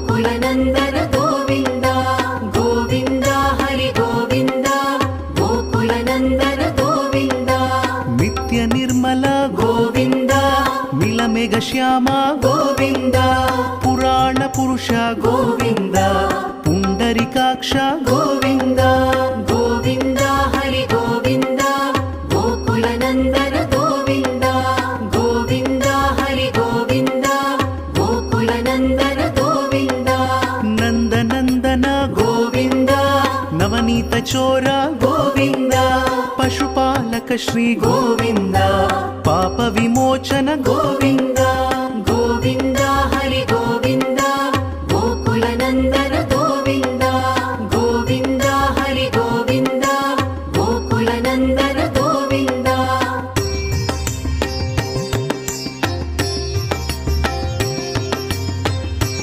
गोकुलनन्दन गोविन्द गोविन्द हरि गोविन्द गोकुलनन्दन गोविन्द नित्य निर्मल गोविन्द मिलमेघ श्याम गोविन्द पुराण पुरुष गोविन्द पुण्डरीकाक्ष गोविन्द गोविन्द हरि गोविन्द गोकुलनन्दन गोविन्द गोविन्द हरि गोविन्द गोकुलनन्दन गोविन्द नन्दनन्दन गोविन्द नवनीत चोर गोविन्द पशुपालक श्री गोविन्द पाप विमोचन गोविन्द